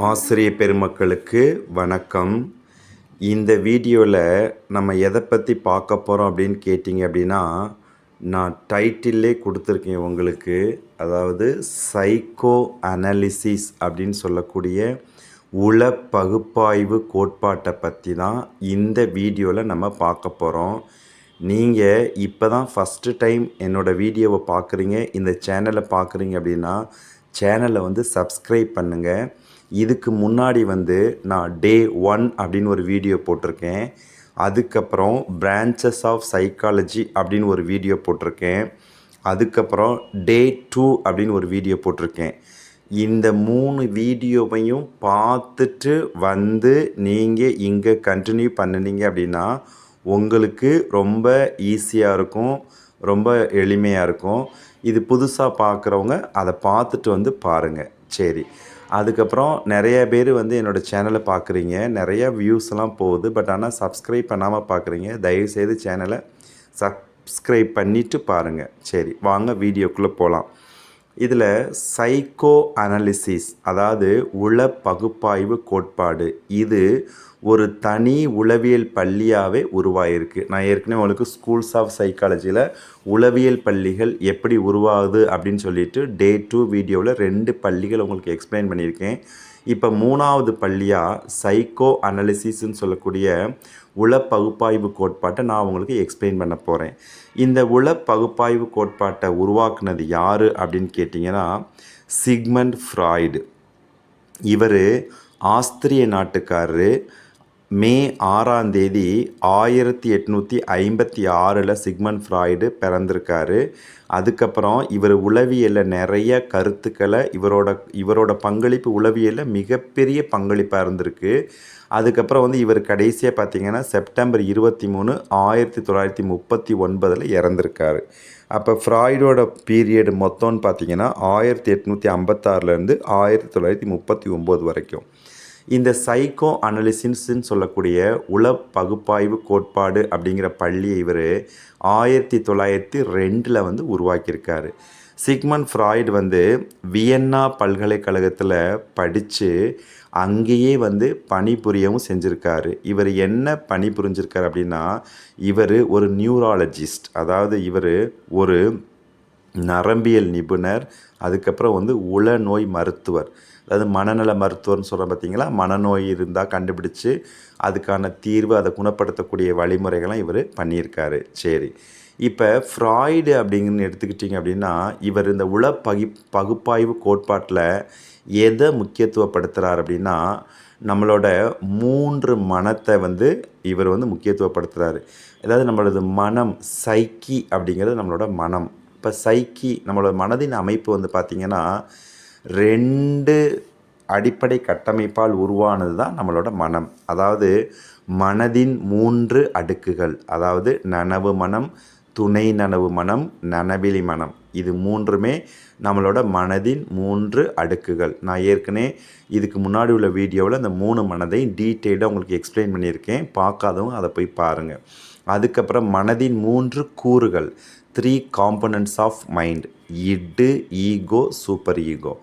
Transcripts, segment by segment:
ஆசிரிய பெருமக்களுக்கு வணக்கம். இந்த வீடியோவில் நம்ம எதை பற்றி பார்க்க போகிறோம் அப்படின்னு கேட்டிங்க அப்படின்னா, நான் டைட்டில்லே கொடுத்துருக்கேன் உங்களுக்கு. அதாவது சைக்கோ அனாலிசிஸ் அப்படின்னு சொல்லக்கூடிய உள பகுப்பாய்வு கோட்பாட்டை பற்றி தான் இந்த வீடியோவில் நம்ம பார்க்க போகிறோம். நீங்கள் இப்போ தான் ஃபஸ்ட்டு டைம் என்னோடய வீடியோவை பார்க்குறீங்க, இந்த சேனலை பார்க்குறீங்க அப்படின்னா சேனலை சப்ஸ்கிரைப் பண்ணுங்கள். இதுக்கு முன்னாடி நான் டே 1 அப்படின்னு ஒரு வீடியோ போட்டிருக்கேன். அதுக்கப்புறம் பிரான்ச்சஸ் ஆஃப் சைக்காலஜி அப்படின்னு ஒரு வீடியோ போட்டிருக்கேன். அதுக்கப்புறம் டே 2 அப்படின்னு ஒரு வீடியோ போட்டிருக்கேன். இந்த 3 வீடியோவையும் பார்த்துட்டு நீங்கள் இங்கே கண்டினியூ பண்ணினீங்க அப்படின்னா உங்களுக்கு ரொம்ப ஈஸியாக இருக்கும், ரொம்ப எளிமையாக இருக்கும். இது புதுசாக பார்க்குறவங்க அதை பார்த்துட்டு பாருங்கள். சரி, அதுக்கப்புறம் நிறைய பேர் என்னோடய சேனலை பார்க்குறீங்க, நிறையா வியூஸ்லாம் போகுது. பட் ஆனால் சப்ஸ்கிரைப் பண்ணாமல் பார்க்குறீங்க. தயவுசெய்து சேனலை சப்ஸ்கிரைப் பண்ணிவிட்டு பாருங்கள். சரி, வாங்க வீடியோக்குள்ளே போகலாம். இதில் சைக்கோ அனாலிசிஸ், அதாவது உள பகுப்பாய்வு கோட்பாடு, இது ஒரு தனி உளவியல் பள்ளியாகவே உருவாகிருக்கு. நான் ஏற்கனவே உங்களுக்கு ஸ்கூல்ஸ் ஆஃப் சைக்காலஜியில் உளவியல் பள்ளிகள் எப்படி உருவாகுது அப்படின்னு சொல்லிட்டு டே 2 வீடியோவில் 2 பள்ளிகள் உங்களுக்கு எக்ஸ்பிளைன் பண்ணியிருக்கேன். இப்போ 3வது பள்ளியாக சைக்கோ அனாலிசிஸ்ன்னு சொல்லக்கூடிய உள பகுப்பாய்வு கோட்பாட்டை நான் உங்களுக்கு எக்ஸ்பிளைன் பண்ண போகிறேன். இந்த உள பகுப்பாய்வு கோட்பாட்டை உருவாக்குனது யார் அப்படின்னு கேட்டிங்கன்னா சிக்மண்ட் ஃப்ராய்டு. இவர் ஆஸ்திரிய நாட்டுக்காரரு. மே 6ஆம் தேதி 1856 சிக்மண்ட் ஃப்ராய்டு பிறந்திருக்காரு. அதுக்கப்புறம் இவர் உளவியலில் நிறைய கருத்துக்களை, இவரோட பங்களிப்பு உளவியலில் மிகப்பெரிய பங்களிப்பாக இருந்திருக்கு. அதுக்கப்புறம் இவர் கடைசியாக பார்த்திங்கன்னா செப்டம்பர் 23, 1939 இறந்துருக்காரு. அப்போ ஃப்ராய்டோட பீரியடு மொத்தம்னு பார்த்திங்கன்னா 1856 1939 வரைக்கும். இந்த சைக்கோ அனாலிசிஸ்ன்னு சொல்லக்கூடிய உள பகுப்பாய்வு கோட்பாடு அப்படிங்கிற பள்ளியை இவர் 1902 உருவாக்கியிருக்காரு. சிக்மண்ட் ஃப்ராய்டு வியன்னா பல்கலைக்கழகத்தில் படித்து அங்கேயே பணிபுரியவும் செஞ்சுருக்காரு. இவர் என்ன பணி புரிஞ்சிருக்காரு அப்படின்னா, இவர் ஒரு நியூராலஜிஸ்ட், அதாவது இவர் ஒரு நரம்பியல் நிபுணர். அதுக்கப்புறம் உள நோய் மருத்துவர், அதாவது மனநல மருத்துவர்னு சொல்கிறோம் பார்த்தீங்களா. மனநோய் இருந்தால் கண்டுபிடிச்சி அதுக்கான தீர்வு, அதை குணப்படுத்தக்கூடிய வழிமுறைகள்லாம் இவர் பண்ணியிருக்காரு. சரி, இப்போ ஃப்ராய்டு அப்படிங்கன்னு எடுத்துக்கிட்டிங்க அப்படின்னா, இவர் இந்த உள பகுப்பாய்வு கோட்பாட்டில் எதை முக்கியத்துவப்படுத்துகிறார் அப்படின்னா, நம்மளோட 3 மனத்தை இவர் முக்கியத்துவப்படுத்துகிறாரு. அதாவது நம்மளோட மனம், சைக்கி அப்படிங்கிறது நம்மளோட மனம். இப்போ சைக்கி, நம்மளோட மனதின் அமைப்பு பார்த்திங்கன்னா 2 அடிப்படை கட்டமைப்பால் உருவானது தான் நம்மளோட மனம். அதாவது மனதின் 3 அடுக்குகள், அதாவது நனவு மனம், துணை நனவு மனம், நனவிலி மனம். இது 3மே நம்மளோட மனதின் 3 அடுக்குகள். நான் ஏற்கனவே இதுக்கு முன்னாடி உள்ள வீடியோவில் அந்த 3 மனதையும் டீட்டெயிலாக உங்களுக்கு எக்ஸ்பிளைன் பண்ணியிருக்கேன். பார்க்காதவங்க அதை போய் பாருங்கள். அதுக்கப்புறம் மனதின் 3 கூறுகள், 3 காம்பனன்ட்ஸ் ஆஃப் மைண்ட், இட்டு, ஈகோ, சூப்பர் ஈகோ.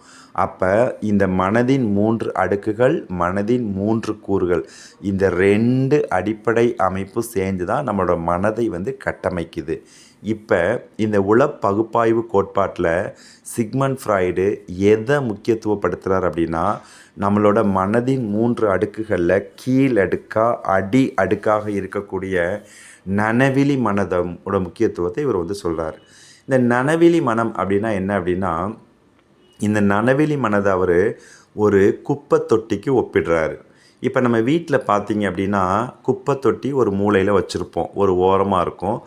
அப்போ இந்த மனதின் 3 அடுக்குகள், மனதின் 3 கூறுகள், இந்த 2 அடிப்படை அமைப்பு சேர்ந்து தான் நம்மளோட மனதை கட்டமைக்குது. இப்போ இந்த உள பகுப்பாய்வு கோட்பாட்டில் சிக்மண்ட் ஃப்ராய்டு எதை முக்கியத்துவப்படுத்துகிறார் அப்படின்னா, நம்மளோட மனதின் 3 அடுக்குகளில் கீழ் அடுக்காக, அடி அடுக்காக இருக்கக்கூடிய நனவிலி மனதோட முக்கியத்துவத்தை இவர் சொல்கிறார். இந்த நனவிலி மனம் அப்படின்னா என்ன அப்படின்னா, இந்த நனவிலி மனதை அவர் ஒரு குப்பை தொட்டிக்கு ஒப்பிடுறாரு. இப்போ நம்ம வீட்டில் பார்த்திங்க அப்படின்னா குப்பை தொட்டி ஒரு மூலையில் வச்சுருப்போம், ஒரு ஓரமாக இருக்கும்.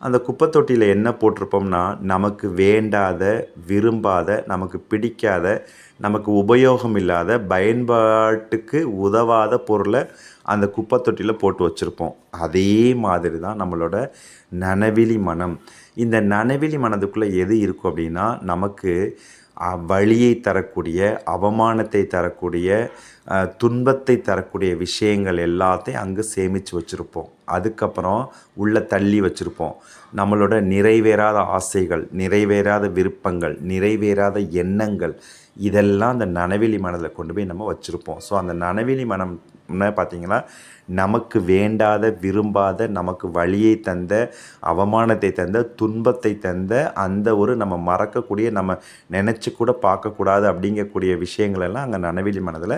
அந்த குப்பை தொட்டியில் என்ன போட்டிருப்போம்னா, நமக்கு வேண்டாத, விரும்பாத, நமக்கு பிடிக்காத, நமக்கு உபயோகம் இல்லாத, பயன்பாட்டுக்கு உதவாத பொருளை அந்த குப்பை தொட்டியில் போட்டு வச்சுருப்போம். அதே மாதிரி தான் நம்மளோட நனவிலி மனம். இந்த நனவிலி மனதுக்குள்ளே எது இருக்கும் அப்படின்னா, நமக்கு வலியை தரக்கூடிய, அவமானத்தை தரக்கூடிய, துன்பத்தை தரக்கூடிய விஷயங்கள் எல்லாத்தையும் அங்கே சேமித்து வச்சுருப்போம். அதுக்கப்புறம் உள்ளே தள்ளி வச்சுருப்போம். நம்மளோட நிறைவேறாத ஆசைகள், நிறைவேறாத விருப்பங்கள், நிறைவேறாத எண்ணங்கள், இதெல்லாம் அந்த நனவெளி மனதில் கொண்டு போய் நம்ம வச்சுருப்போம். ஸோ அந்த நனவெளி மனம்னா பார்த்திங்கன்னா, நமக்கு வேண்டாத, விரும்பாத, நமக்கு வலியை தந்த, அவமானத்தை தந்த, துன்பத்தை தந்த, அந்த ஒரு நம்ம மறக்கக்கூடிய, நம்ம நினச்சி கூட பார்க்கக்கூடாது அப்படிங்கக்கூடிய விஷயங்களெல்லாம் அங்கே நனவெளி மனதில்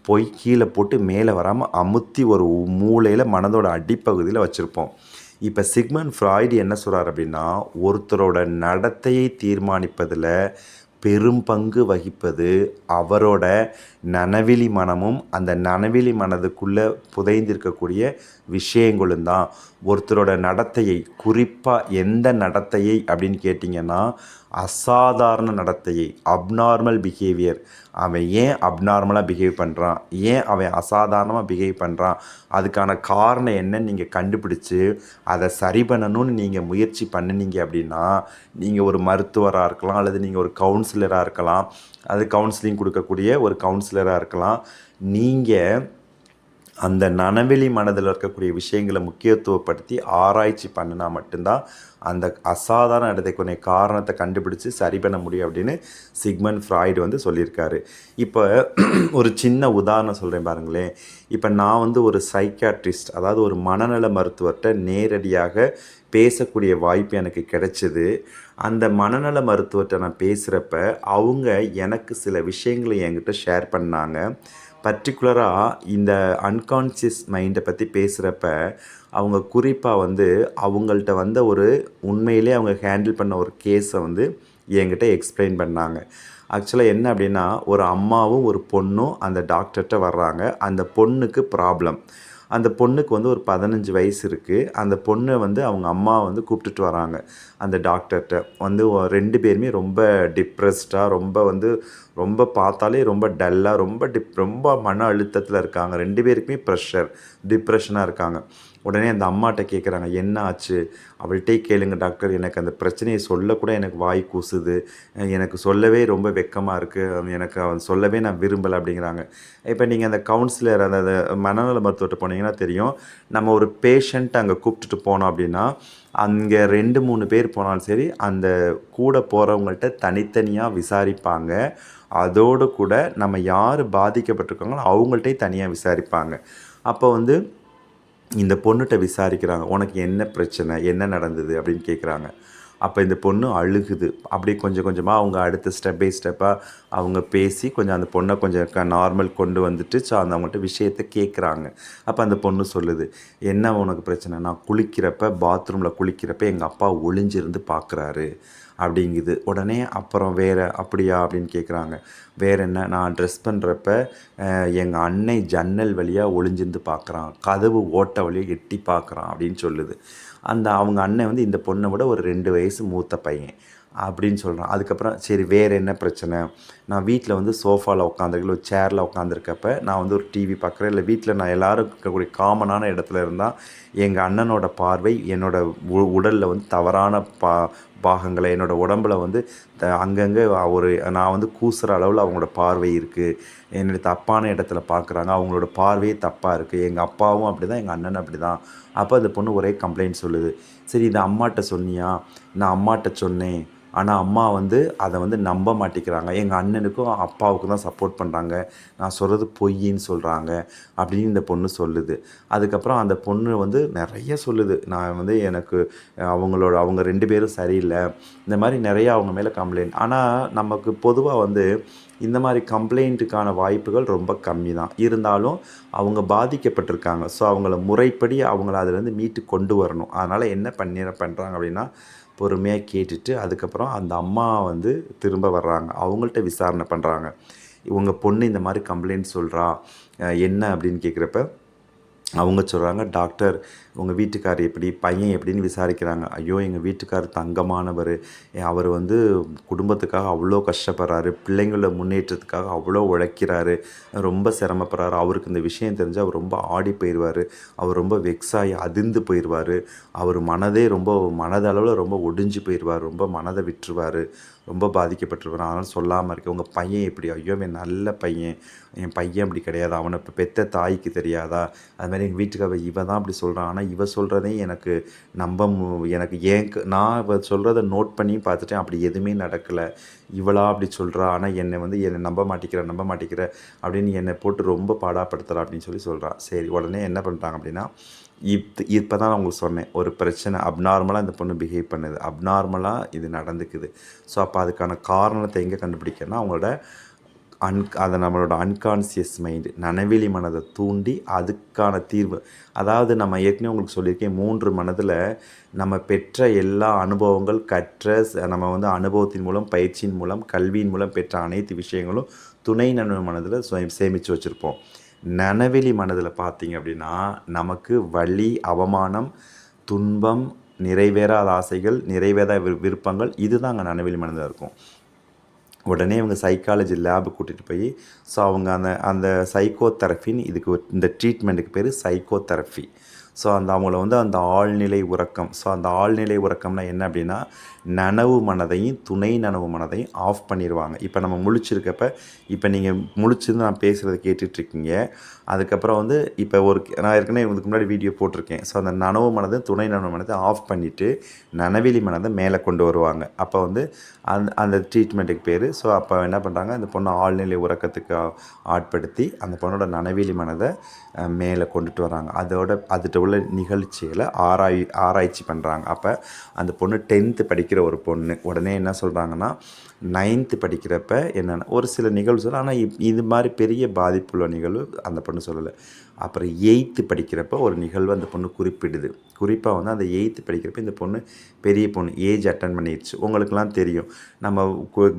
போய் கீழே போட்டு மேலே வராமல் அமுத்தி ஒரு மூலையில் மனதோட அடிப்பகுதியில் வச்சுருப்போம். இப்போ சிக்மண்ட் ஃப்ராய்டு என்ன சொல்கிறார் அப்படின்னா, ஒருத்தரோட நடத்தையை தீர்மானிப்பதில் பெரும் பங்கு வகிப்பது அவரோட நனவெளி மனமும் அந்த நனவெளி மனதுக்குள்ளே புதைந்திருக்கக்கூடிய விஷயங்களும் தான். ஒருத்தரோட நடத்தையை, குறிப்பாக எந்த நடத்தையை அப்படின்னு கேட்டிங்கன்னா, அசாதாரண நடத்தையை, அப்நார்மல் பிஹேவியர். அவன் ஏன் அப்நார்மலாக பிஹேவ் பண்ணுறான், ஏன் அவன் அசாதாரணமாக பிஹேவ் பண்ணுறான், அதுக்கான காரணம் என்னன்னு நீங்கள் கண்டுபிடிச்சி அதை சரி பண்ணணும்னு நீங்கள் முயற்சி பண்ணினீங்க அப்படின்னா, நீங்கள் ஒரு மருத்துவராக இருக்கலாம், அல்லது நீங்கள் ஒரு கவுன்சிலராக இருக்கலாம், அது கவுன்சிலிங் கொடுக்கக்கூடிய ஒரு கவுன்சிலராக இருக்கலாம். நீங்கள் அந்த நனவெளி மனதில் இருக்கக்கூடிய விஷயங்களை முக்கியத்துவப்படுத்தி ஆராய்ச்சி பண்ணினா மட்டும்தான் அந்த அசாதாரண இடத்துக்குரிய காரணத்தை கண்டுபிடிச்சி சரி பண்ண முடியும் அப்படின்னு சிக்மண்ட் ஃப்ராய்டு வந்து சொல்லியிருக்காரு. இப்போ ஒரு சின்ன உதாரணம் சொல்கிறேன் பாருங்களேன். இப்போ நான் ஒரு சைக்காட்ரிஸ்ட், அதாவது ஒரு மனநல மருத்துவர்கிட்ட நேரடியாக பேசக்கூடிய வாய்ப்பு எனக்கு கிடைச்சிது. அந்த மனநல மருத்துவர்கிட்ட நான் பேசுகிறப்ப அவங்க எனக்கு சில விஷயங்களை என்கிட்ட ஷேர் பண்ணாங்க. பர்டிகுலராக இந்த அன்கான்ஷியஸ் மைண்டை பற்றி பேசுகிறப்ப அவங்க குறிப்பாக அவங்கள்ட்ட வந்த ஒரு உண்மையிலே அவங்க ஹேண்டில் பண்ண ஒரு கேஸை என்கிட்ட எக்ஸ்பிளைன் பண்ணாங்க. ஆக்சுவலாக என்ன அப்படின்னா, ஒரு அம்மாவும் ஒரு பொண்ணும் அந்த டாக்டர்கிட்ட வர்றாங்க. அந்த பொண்ணுக்கு ப்ராப்ளம். அந்த பொண்ணுக்கு ஒரு 15 வயசு இருக்குது. அந்த பொண்ணை அவங்க அம்மா கூப்பிட்டுட்டு வராங்க அந்த டாக்டர்கிட்ட. 2 பேருமே ரொம்ப டிப்ரெஸ்டாக, ரொம்ப பார்த்தாலே ரொம்ப டல்லாக, ரொம்ப மன அழுத்தத்தில் இருக்காங்க. 2 பேருக்குமே டிப்ரெஷனாக இருக்காங்க. உடனே அந்த அம்மாட்ட கேட்குறாங்க, என்ன ஆச்சு? அவள்கிட்டே கேளுங்க டாக்டர், எனக்கு அந்த பிரச்சனையை சொல்லக்கூட எனக்கு வாய் கூசுது, எனக்கு சொல்லவே ரொம்ப வெக்கமாக இருக்குது, எனக்கு சொல்லவே நான் விரும்பலை அப்படிங்கிறாங்க. இப்போ நீங்கள் அந்த கவுன்சிலர், அந்த மனநல மருத்துவர்கிட்ட போனீங்கன்னா தெரியும், நம்ம ஒரு பேஷண்ட் அங்கே கூப்பிட்டுட்டு போனோம் அப்படின்னா அங்கே 2-3 பேர் போனாலும் சரி, அந்த கூட போகிறவங்கள்ட்ட தனித்தனியாக விசாரிப்பாங்க. அதோடு கூட நம்ம யார் பாதிக்கப்பட்டிருக்காங்களோ அவங்கள்ட்டையும் தனியாக விசாரிப்பாங்க. அப்போ இந்த பொண்ணுகிட்ட விசாரிக்கிறாங்க, உனக்கு என்ன பிரச்சனை, என்ன நடந்தது அப்படின்னு கேட்குறாங்க. அப்போ இந்த பொண்ணு அழுகுது. அப்படியே கொஞ்சம் கொஞ்சமாக அவங்க அடுத்த ஸ்டெப் பை ஸ்டெப்பாக அவங்க பேசி கொஞ்சம் அந்த பொண்ணை கொஞ்சம் நார்மல் கொண்டு வந்துட்டு அந்த அவங்கள்ட்ட விஷயத்தை கேட்குறாங்க. அப்போ அந்த பொண்ணு சொல்லுது, என்ன உனக்கு பிரச்சனை? நான் பாத்ரூமில் குளிக்கிறப்ப எங்கள் அப்பா ஒளிஞ்சிருந்து பார்க்குறாரு அப்படிங்குது. உடனே அப்புறம் வேறு அப்படியா அப்படின்னு கேட்குறாங்க. வேறு என்ன? நான் ட்ரெஸ் பண்ணுறப்ப எங்கள் அன்னை ஜன்னல் வழியாக ஒளிஞ்சிருந்து பார்க்குறான், கதவு ஓட்டை வழியாக எட்டி பார்க்குறான் அப்படின்னு சொல்லுது. அவங்க அண்ணன் இந்த பொண்ணை விட ஒரு 2 வயசு மூத்த பையன் அப்படின்னு சொல்கிறான். அதுக்கப்புறம் சரி வேறு என்ன பிரச்சனை? நான் வீட்டில் சோஃபாவில் உட்காந்துருக்கல, ஒரு சேரில் உட்காந்துருக்கப்ப நான் ஒரு டிவி பார்க்குறேன், இல்லை வீட்டில் நான் எல்லோரும் இருக்கக்கூடிய காமனான இடத்துல இருந்தால் எங்கள் அண்ணனோட பார்வை என்னோடய உடலில் தவறான பாகங்களை, என்னோடய உடம்பில் அங்கங்கே நான் கூசுகிற அளவில் அவங்களோட பார்வை இருக்குது. என்னுடைய தப்பான இடத்துல பார்க்குறாங்க, அவங்களோட பார்வையே தப்பாக இருக்குது. எங்கள் அப்பாவும் அப்படி தான், எங்கள் அண்ணனும் அப்படி தான். அப்போ அந்த பொண்ணு ஒரே கம்ப்ளைண்ட் சொல்லுது. சரி இதை அம்மாட்ட சொன்னியா? நான் அம்மாட்ட சொன்னேன், ஆனால் அம்மா அதை நம்ப மாட்டேங்கிறாங்க. எங்கள் அண்ணனுக்கும் அப்பாவுக்கும் தான் சப்போர்ட் பண்ணுறாங்க, நான் சொல்கிறது பொய்ன்னு சொல்கிறாங்க அப்படின்னு இந்த பொண்ணு சொல்லுது. அதுக்கப்புறம் அந்த பொண்ணு நிறைய சொல்லுது, நான் எனக்கு அவங்க 2 பேரும் சரியில்லை, இந்த மாதிரி நிறையா அவங்க மேலே கம்ப்ளைண்ட். ஆனால் நமக்கு பொதுவாக இந்த மாதிரி கம்ப்ளைண்ட்டுக்கான வாய்ப்புகள் ரொம்ப கம்மி தான். இருந்தாலும் அவங்க பாதிக்கப்பட்டிருக்காங்க. ஸோ அவங்கள முறைப்படி அவங்கள அதிலேருந்து மீட்டு கொண்டு வரணும். அதனால் என்ன பண்ணுறாங்க அப்படின்னா, பொறுமையாக கேட்டுட்டு அதுக்கப்புறம் அந்த அம்மா திரும்ப வர்றாங்க. அவங்கள்ட்ட விசாரணை பண்ணுறாங்க. உங்கள் பொண்ணு இந்த மாதிரி கம்ப்ளைண்ட் சொல்கிறா, என்ன அப்படின்னு கேட்குறப்ப அவங்க சொல்கிறாங்க, டாக்டர் உங்கள் வீட்டுக்கார் எப்படி, பையன் எப்படின்னு விசாரிக்கிறாங்க. ஐயோ எங்கள் வீட்டுக்கார் தங்கமானவர், அவர் குடும்பத்துக்காக அவ்வளோ கஷ்டப்படுறாரு, பிள்ளைங்களோட முன்னேற்றத்துக்காக அவ்வளோ உழைக்கிறாரு, ரொம்ப சிரமப்படுறாரு. அவருக்கு இந்த விஷயம் தெரிஞ்சால் அவர் ரொம்ப ஆடி போயிடுவார், அவர் ரொம்ப வெக்ஸாகி அதிர்ந்து போயிடுவார், அவர் மனதளவில் ரொம்ப ஒடிஞ்சு போயிடுவார், ரொம்ப மனதை விட்டுருவார், ரொம்ப பாதிக்கப்பட்டிருப்பான், அதனால் சொல்லாமல் இருக்கேன். உங்கள் பையன் எப்படி? ஐயோ என் நல்ல பையன், என் பையன் அப்படி கிடையாது, அவனை இப்போ பெத்த தாய்க்கு தெரியாதா? அது மாதிரி எங்கள் வீட்டுக்கு இவ தான் அப்படி சொல்கிறான், ஆனால் இவ சொல்கிறதையும் எனக்கு எனக்கு நான் இவ சொல்கிறத நோட் பண்ணி பார்த்துட்டேன், அப்படி எதுவுமே நடக்கலை, இவளா அப்படி சொல்கிறா, ஆனால் என்னை நம்ப மாட்டேங்கிற அப்படின்னு என்னை போட்டு ரொம்ப பாடாப்படுத்துகிறா அப்படின்னு சொல்கிறான். சரி, உடனே என்ன பண்ணுறாங்க அப்படின்னா, இப்போ தான் நான் உங்களுக்கு சொன்னேன், ஒரு பிரச்சனை அப்நார்மலாக இந்த பொண்ணு பிஹேவ் பண்ணுது, அப்நார்மலாக இது நடந்துக்குது. ஸோ அப்போ அதுக்கான காரணத்தை எங்கே கண்டுபிடிக்கணும்னா, அவங்களோட அதை நம்மளோட அன்கான்சியஸ் மைண்டு, நனவெளி மனதை தூண்டி அதுக்கான தீர்வு. அதாவது நம்ம ஏற்கனவே உங்களுக்கு சொல்லியிருக்கேன், 3 மனதில் நம்ம பெற்ற எல்லா அனுபவங்கள், நம்ம வந்து அனுபவத்தின் மூலம், பயிற்சியின் மூலம், கல்வியின் மூலம் பெற்ற அனைத்து விஷயங்களும் துணை நனவு மனதில் சேமித்து வச்சுருப்போம். நனவெளி மனதில் பார்த்தீங்க அப்படின்னா, நமக்கு வலி, அவமானம், துன்பம், நிறைவேறாத ஆசைகள், நிறைவேறாத விருப்பங்கள், இதுதான் அங்கே நனவெளி மனதில் இருக்கும். உடனே இவங்க சைக்காலஜி லேபு கூட்டிகிட்டு போய், ஸோ அவங்க அந்த சைக்கோ தெரப்பின்னு இந்த ட்ரீட்மெண்ட்டுக்கு பேர் சைக்கோ தெரப்பி. ஸோ அவங்கள வந்து அந்த ஆழ்நிலை உறக்கம். ஸோ அந்த ஆழ்நிலை உறக்கம்னா என்ன அப்படின்னா, நனவு மனதையும் துணை நனவு மனதையும் ஆஃப் பண்ணிடுவாங்க. இப்போ நம்ம முழிச்சிருக்கப்ப, இப்போ நீங்கள் முழிச்சிருந்து நான் பேசுகிறத கேட்டுட்ருக்கீங்க. அதுக்கப்புறம் வந்து இப்போ நான் ஏற்கனவே இதுக்கு முன்னாடி வீடியோ போட்டிருக்கேன். ஸோ அந்த நனவு மனதை துணை நனவு மனதை ஆஃப் பண்ணிவிட்டு நனவெளி மனதை மேலே கொண்டு வருவாங்க. அப்போ வந்து அந்த ட்ரீட்மெண்ட்டுக்கு பேர். ஸோ அப்போ என்ன பண்ணுறாங்க, அந்த பொண்ணை ஆழ்நிலை உறக்கத்துக்கு ஆட்படுத்தி அந்த பொண்ணோட நனவெளி மனதை மேலே கொண்டுட்டு வராங்க. அதுகிட்ட உள்ள நிகழ்ச்சிகளை ஆராய்ச்சி பண்ணுறாங்க. அப்போ அந்த பொண்ணு 10th படிக்கிற ஒரு பொண்ணு. உடனே என்ன சொல்கிறாங்கன்னா, 9th படிக்கிறப்ப என்னென்னா ஒரு சில நிகழ்வு சொல்ல, ஆனால் இது மாதிரி பெரிய பாதிப்புள்ள நிகழ்வு அந்த பொண்ணு சொல்லலை. அப்புறம் 8th படிக்கிறப்ப ஒரு நிகழ்வு அந்த பொண்ணு குறிப்பிடுது. குறிப்பாக வந்து அந்த 8th படிக்கிறப்ப இந்த பொண்ணு பெரிய பொண்ணு, ஏஜ் அட்டன் பண்ணிடுச்சு. உங்களுக்கெல்லாம் தெரியும், நம்ம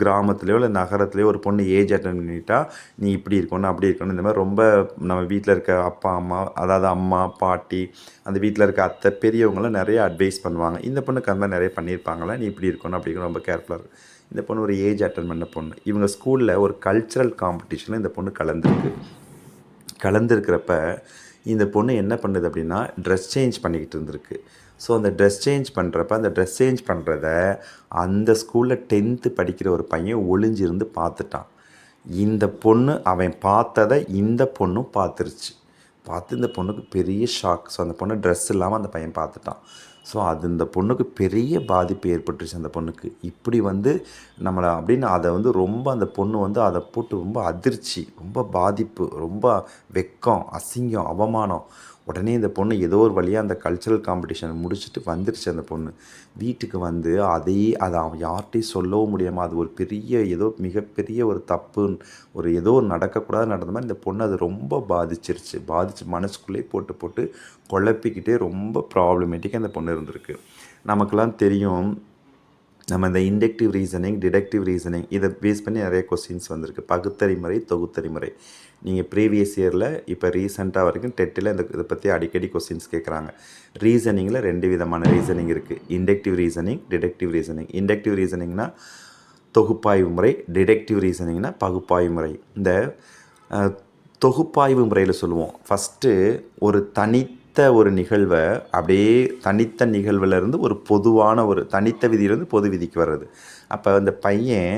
கிராமத்துலேயோ இல்லை நகரத்துலேயோ ஒரு பொண்ணு ஏஜ் அட்டன் பண்ணிட்டா நீ இப்படி இருக்கணும் அப்படி இருக்கணும், இந்த மாதிரி ரொம்ப நம்ம வீட்டில் இருக்க அப்பா அம்மா, அதாவது அம்மா பாட்டி, அந்த வீட்டில் இருக்க அத்தை பெரியவங்களாம் நிறைய அட்வைஸ் பண்ணுவாங்க. இந்த பொண்ணுக்கு அந்த மாதிரி நிறைய பண்ணியிருப்பாங்களா, நீ இப்படி இருக்கணும் அப்படி இருக்கணும், ரொம்ப கேர்ஃபுல்லாக இருக்கும். இந்த பொண்ணு ஒரு ஏஜ் அட்டன் பண்ண பொண்ணு. இவங்க ஸ்கூலில் ஒரு கல்ச்சுரல் காம்படிஷனில் இந்த பொண்ணு கலந்துருக்கிறப்ப இந்த பொண்ணு என்ன பண்ணுது அப்படின்னா, ட்ரெஸ் சேஞ்ச் பண்ணிக்கிட்டு இருந்திருக்கு. ஸோ அந்த ட்ரெஸ் சேஞ்ச் பண்ணுறத அந்த ஸ்கூலில் 10th படிக்கிற ஒரு பையன் ஒளிஞ்சிருந்து பார்த்துட்டான். இந்த பொண்ணு அவன் பார்த்ததை இந்த பொண்ணும் பார்த்துருச்சு. பார்த்து இந்த பொண்ணுக்கு பெரிய ஷாக். ஸோ அந்த பொண்ணு ட்ரெஸ் இல்லாமல் அந்த பையன் பார்த்துட்டான். ஸோ அது இந்த பொண்ணுக்கு பெரிய பாதிப்பு ஏற்பட்டுருச்சு. அந்த பொண்ணுக்கு இப்படி வந்து நம்மளை அப்படின்னு அதை வந்து ரொம்ப அந்த பொண்ணு வந்து அதை போட்டு ரொம்ப அதிர்ச்சி, ரொம்ப பாதிப்பு, ரொம்ப வெக்கம், அசிங்கம், அவமானம். உடனே இந்த பொண்ணு ஏதோ ஒரு வழியாக அந்த கல்ச்சுரல் காம்படிஷன் முடிச்சுட்டு வந்துருச்சு. அந்த பொண்ணு வீட்டுக்கு வந்து அதை அவன் யார்கிட்டையும் சொல்லவும் முடியாமல், அது ஒரு பெரிய ஏதோ மிகப்பெரிய ஒரு தப்பு, ஏதோ ஒரு நடக்கக்கூடாது நடந்த மாதிரி இந்த பொண்ணு அது ரொம்ப பாதிச்சு மனசுக்குள்ளேயே போட்டு குழப்பிக்கிட்டே ரொம்ப ப்ராப்ளமேட்டிக்காக அந்த பொண்ணு இருந்திருக்கு. நமக்கெல்லாம் தெரியும், நம்ம இந்த இண்டக்டிவ் ரீசனிங், டிடக்டிவ் ரீசனிங் இதை பேஸ் பண்ணி நிறைய கொஸ்டின்ஸ் வந்திருக்கு. பகுத்தறிமுறை, தொகுத்தறிமுறை. நீங்கள் ப்ரீவியஸ் இயரில் இப்போ ரீசெண்டாக வரைக்கும் டெட்டில் இதை பற்றி அடிக்கடி கொஸ்டின்ஸ் கேட்குறாங்க. ரீசனிங்கில் 2 விதமான ரீசனிங் இருக்குது. Inductive reasoning, deductive reasoning. Inductive ரீசனிங்னா தொகுப்பாய்வு முறை, டிடக்டிவ் ரீசனிங்னா பகுப்பாய்வு முறை. இந்த தொகுப்பாய்வு முறையில் சொல்லுவோம், ஃபஸ்ட்டு ஒரு ஒரு நிகழ்வை அப்படியே தனித்த நிகழ்விலேருந்து ஒரு பொதுவான ஒரு தனித்த விதியிலேருந்து பொது விதிக்கு வர்றது. அப்போ அந்த பையன்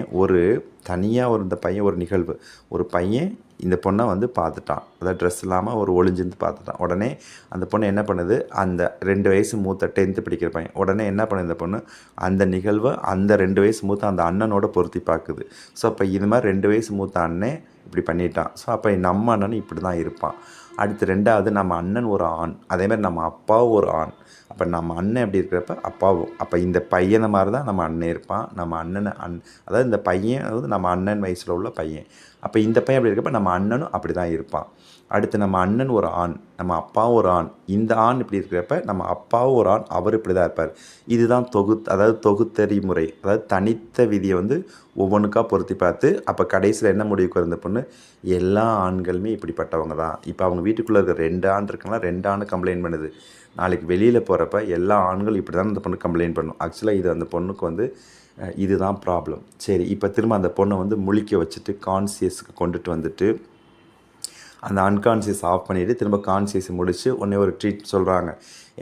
இந்த பையன் ஒரு நிகழ்வு, ஒரு பையன் இந்த பொண்ணை வந்து பார்த்துட்டான், அதாவது ட்ரெஸ் இல்லாமல் ஒரு ஒளிஞ்சிருந்து பார்த்துட்டான். உடனே அந்த பொண்ணு என்ன பண்ணுது, அந்த 2 வயசு மூத்த 10th படிக்கிற பையன் உடனே என்ன பண்ணுது, இந்த பொண்ணு அந்த நிகழ்வை அந்த 2 வயசு மூத்த அந்த அண்ணனோட பொருத்தி பார்க்குது. ஸோ அப்போ இது மாதிரி 2 வயசு மூத்த அண்ணன் இப்படி பண்ணிட்டான். ஸோ அப்போ நம்ம அண்ணன் இப்படி தான் இருப்பான். அடுத்து 2வது, நம்ம அண்ணன் ஒரு ஆண், அதேமாதிரி நம்ம அப்பாவும் ஒரு ஆண். அப்போ நம்ம அண்ணன் எப்படி இருக்கிறப்ப அப்பாவும், அப்போ இந்த பையனை மாதிரி தான் நம்ம அண்ணன் இருப்பான். நம்ம அதாவது இந்த பையன் அதாவது நம்ம அண்ணன் வயசில் உள்ள பையன். அப்போ இந்த பையன் அப்படி இருக்கப்ப நம்ம அண்ணனும் அப்படி தான் இருப்பான். அடுத்து நம்ம அண்ணன் ஒரு ஆண், நம்ம அப்பாவும் ஒரு ஆண். இந்த ஆண் இப்படி இருக்கிறப்ப நம்ம அப்பாவும் ஒரு ஆண், அவர் இப்படி தான் இருப்பார். இதுதான் அதாவது தொகுத்தறி முறை. அதாவது தனித்த விதியை வந்து ஒவ்வொன்றுக்கா பொருத்தி பார்த்து அப்போ கடைசியில் என்ன முடிவுக்கு வந்த பொண்ணு, எல்லா ஆண்களுமே இப்படிப்பட்டவங்க தான். இப்போ அவங்க வீட்டுக்குள்ளே இருக்க 2 ஆண் இருக்காங்களா, 2 ஆண் கம்ப்ளைண்ட் பண்ணுது. நாளைக்கு வெளியில் போகிறப்ப எல்லா ஆண்கள் இப்படி தான் அந்த பொண்ணு கம்ப்ளைண்ட் பண்ணும். ஆக்சுவலாக இது அந்த பொண்ணுக்கு வந்து இதுதான் ப்ராப்ளம். சரி, இப்போ திரும்ப அந்த பொண்ணை வந்து முழிக்க வச்சுட்டு கான்சியஸுக்கு கொண்டுட்டு வந்துட்டு அந்த அன்கான்ஷியஸ் ஆஃப் பண்ணிவிட்டு திரும்ப கான்ஷியஸ் முடித்து உடனே ஒரு ட்ரீட் சொல்கிறாங்க.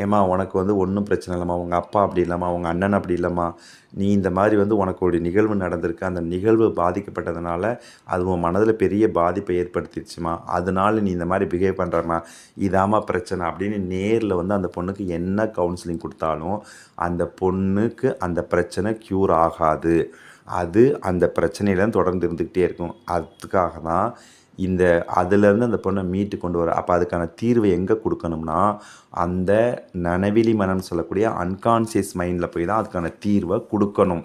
ஏம்மா உனக்கு வந்து ஒன்றும் பிரச்சனை இல்லைம்மா, உங்கள் அப்பா அப்படி இல்லைம்மா, உங்கள் அண்ணன் அப்படி இல்லைம்மா, நீ இந்த மாதிரி வந்து உனக்கு ஒரு நிகழ்வு நடந்திருக்கு, அந்த நிகழ்வு பாதிக்கப்பட்டதுனால அது உன் மனதில் பெரிய பாதிப்பை ஏற்படுத்திடுச்சுமா, அதனால நீ இந்த மாதிரி பிஹேவ் பண்ணுறம்மா, இதாம்மா பிரச்சனை அப்படின்னு நேரில் வந்து அந்த பொண்ணுக்கு என்ன கவுன்சிலிங் கொடுத்தாலும் அந்த பொண்ணுக்கு அந்த பிரச்சனை க்யூர் ஆகாது. அது அந்த பிரச்சனையில தொடர்ந்து இருந்துக்கிட்டே இருக்கும். அதுக்காக தான் இந்த அதிலேருந்து அந்த பொண்ணை மீட்டு கொண்டு வர. அப்போ அதுக்கான தீர்வை எங்கே கொடுக்கணும்னா, அந்த நனவிலி மனம்னு சொல்லக்கூடிய அன்கான்ஷியஸ் மைண்டில் போய் தான் அதுக்கான தீர்வை கொடுக்கணும்.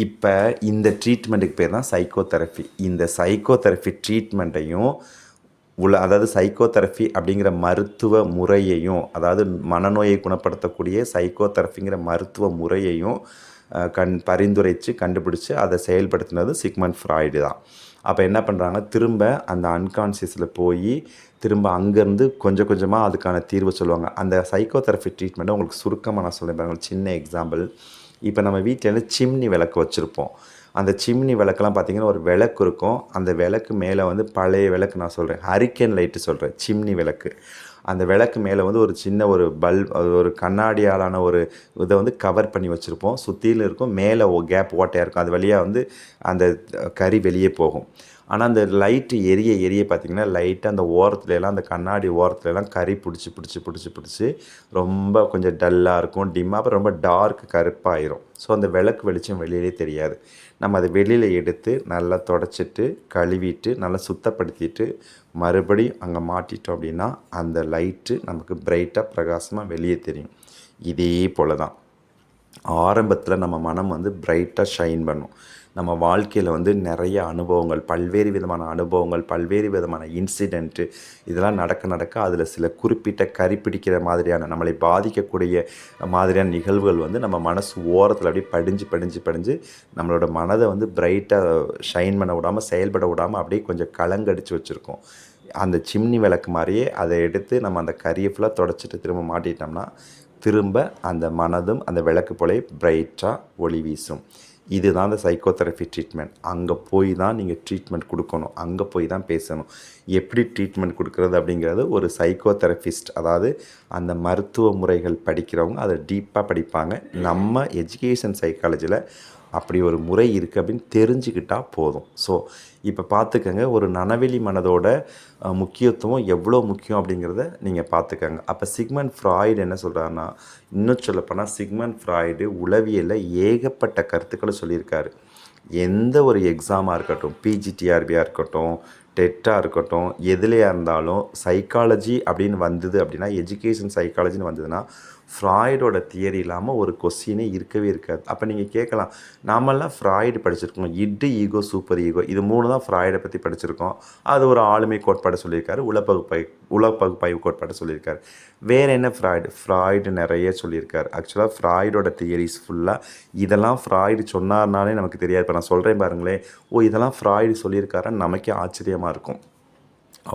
இப்போ இந்த ட்ரீட்மெண்ட்டுக்கு பேர் தான் சைக்கோதெரபி. இந்த சைக்கோதெரபி ட்ரீட்மெண்ட்டையும் அதாவது சைக்கோதெரபி அப்படிங்கிற மருத்துவ முறையையும், அதாவது மனநோயை குணப்படுத்தக்கூடிய சைக்கோதெரபிங்கிற மருத்துவ முறையையும் பரிந்துரைத்து கண்டுபிடிச்சி அதை செயல்படுத்தினது சிக்மண்ட் ஃப்ராய்டு தான். அப்போ என்ன பண்ணுறாங்க, திரும்ப அந்த அன்கான்ஷியஸில் போய் திரும்ப அங்கேருந்து கொஞ்சம் கொஞ்சமாக அதுக்கான தீர்வு சொல்லுவாங்க. அந்த சைக்கோதெரபி ட்ரீட்மெண்ட்டை உங்களுக்கு சுருக்கமாக நான் சொல்லியிருப்பேன். ஒரு சின்ன எக்ஸாம்பிள். இப்போ நம்ம வீட்டில் சிம்னி விளக்கு வச்சுருப்போம். அந்த சிம்னி விளக்கெல்லாம் பார்த்திங்கன்னா ஒரு விளக்கு இருக்கும். அந்த விளக்கு மேலே வந்து பழைய விளக்கு நான் சொல்கிறேன், ஹரிக்கேன் லைட்டு சொல்கிறேன், சிம்னி விளக்கு. அந்த விளக்கு மேலே வந்து ஒரு சின்ன ஒரு ஒரு கண்ணாடியாலான ஒரு இதை வந்து கவர் பண்ணி வச்சுருப்போம். சுற்றிலும் இருக்கும், மேலே கேப் ஓட்டையாக இருக்கும். அது வழியாக வந்து அந்த கரி வெளியே போகும். ஆனால் அந்த லைட்டு எரிய எரிய பார்த்திங்கன்னா லைட்டு அந்த ஓரத்துலலாம், அந்த கண்ணாடி ஓரத்துலலாம் கரி பிடிச்சி ரொம்ப கொஞ்சம் டல்லாக இருக்கும், டிம்மாக, அப்புறம் ரொம்ப டார்க் கருப்பாயிரும். ஸோ அந்த விளக்கு வெளிச்சம் வெளியிலே தெரியாது. நம்ம அதை வெளியில் எடுத்து நல்லா தொடச்சிட்டு கழுவிட்டு நல்லா சுத்தப்படுத்திட்டு மறுபடியும் அங்கே மாட்டிட்டோம் அப்படின்னா அந்த லைட்டு நமக்கு பிரைட்டாக பிரகாசமாக வெளியே தெரியும். இதே போல் தான் ஆரம்பத்தில் நம்ம மனம் வந்து பிரைட்டாக ஷைன் பண்ணும். நம்ம வாழ்க்கையில் வந்து நிறைய அனுபவங்கள், பல்வேறு விதமான அனுபவங்கள், பல்வேறு விதமான இன்சிடெண்ட்டு இதெல்லாம் நடக்க அதில் சில குறிப்பிட்ட கரிப்பிடிக்கிற மாதிரியான, நம்மளை பாதிக்கக்கூடிய மாதிரியான நிகழ்வுகள் வந்து நம்ம மனசு ஓரத்தில் அப்படியே படிஞ்சு நம்மளோட மனதை வந்து பிரைட்டாக ஷைன் பண்ண விடாமல், செயல்பட விடாமல் அப்படியே கொஞ்சம் கலங்கடிச்சு வச்சுருக்கோம். அந்த சிம்னி விளக்கு மாதிரியே அதை எடுத்து நம்ம அந்த கரியை ஃபுல்லாக தொடச்சிட்டு திரும்ப மாட்டிட்டோம்னா திரும்ப அந்த மனதும் அந்த விளக்கு போலே பிரைட்டாக ஒளி வீசும். இதுதான் அந்த சைக்கோதெரபி ட்ரீட்மெண்ட். அங்கே போய் தான் நீங்கள் ட்ரீட்மெண்ட் கொடுக்கணும், அங்கே போய் தான் பேசணும். எப்படி ட்ரீட்மெண்ட் கொடுக்குறது அப்படிங்கிறது ஒரு சைக்கோதெரபிஸ்ட், அதாவது அந்த மருத்துவ முறைகள் படிக்கிறவங்க அதை டீப்பாக படிப்பாங்க. நம்ம எஜுகேஷன் சைக்காலஜியில் அப்படி ஒரு முறை இருக்குது அப்படின்னு தெரிஞ்சுக்கிட்டால் போதும். ஸோ இப்போ பார்த்துக்கங்க, ஒரு நனவெளி மனதோட முக்கியத்துவம் எவ்வளோ முக்கியம் அப்படிங்கிறத நீங்கள் பார்த்துக்கங்க. அப்போ சிக்மண்ட் ஃப்ராய்டு என்ன சொல்கிறாருன்னா, இன்னும் சொல்லப்போனால் சிக்மண்ட் ஃப்ராய்டு உளவியலில் ஏகப்பட்ட கருத்துக்களை சொல்லியிருக்காரு. எந்த ஒரு எக்ஸாமாக இருக்கட்டும், பிஜிடிஆர்பியாக இருக்கட்டும், டெட்டாக இருக்கட்டும், எதுலையாக இருந்தாலும் சைக்காலஜி அப்படின்னு வந்தது அப்படின்னா, எஜுகேஷன் சைக்காலஜின்னு வந்ததுன்னா ஃப்ராய்டோட தியரி இல்லாமல் ஒரு கொஸ்டினே இருக்கவே இருக்காது. அப்போ நீங்கள் கேட்கலாம், நாமெல்லாம் ஃப்ராய்டு படிச்சிருக்கோம், இட்டு, ஈகோ, சூப்பர் ஈகோ, இது 3 தான் ஃப்ராய்டை பற்றி படிச்சிருக்கோம். அது ஒரு ஆளுமை கோட்பாடு சொல்லியிருக்காரு, உளப்பகுப்பாய்வு கோட்பாடு சொல்லியிருக்காரு. வேறு என்ன ஃப்ராய்டு நிறைய சொல்லியிருக்காரு. ஆக்சுவலாக ஃப்ராய்டோட தியரிஸ் ஃபுல்லாக இதெல்லாம் ஃப்ராய்டு சொன்னார்னாலே நமக்கு தெரியாது. இப்போ நான் சொல்கிறேன் பாருங்களேன், இதெல்லாம் ஃப்ராய்டு சொல்லியிருக்காருன்னு நமக்கே ஆச்சரியமாக இருக்கும்.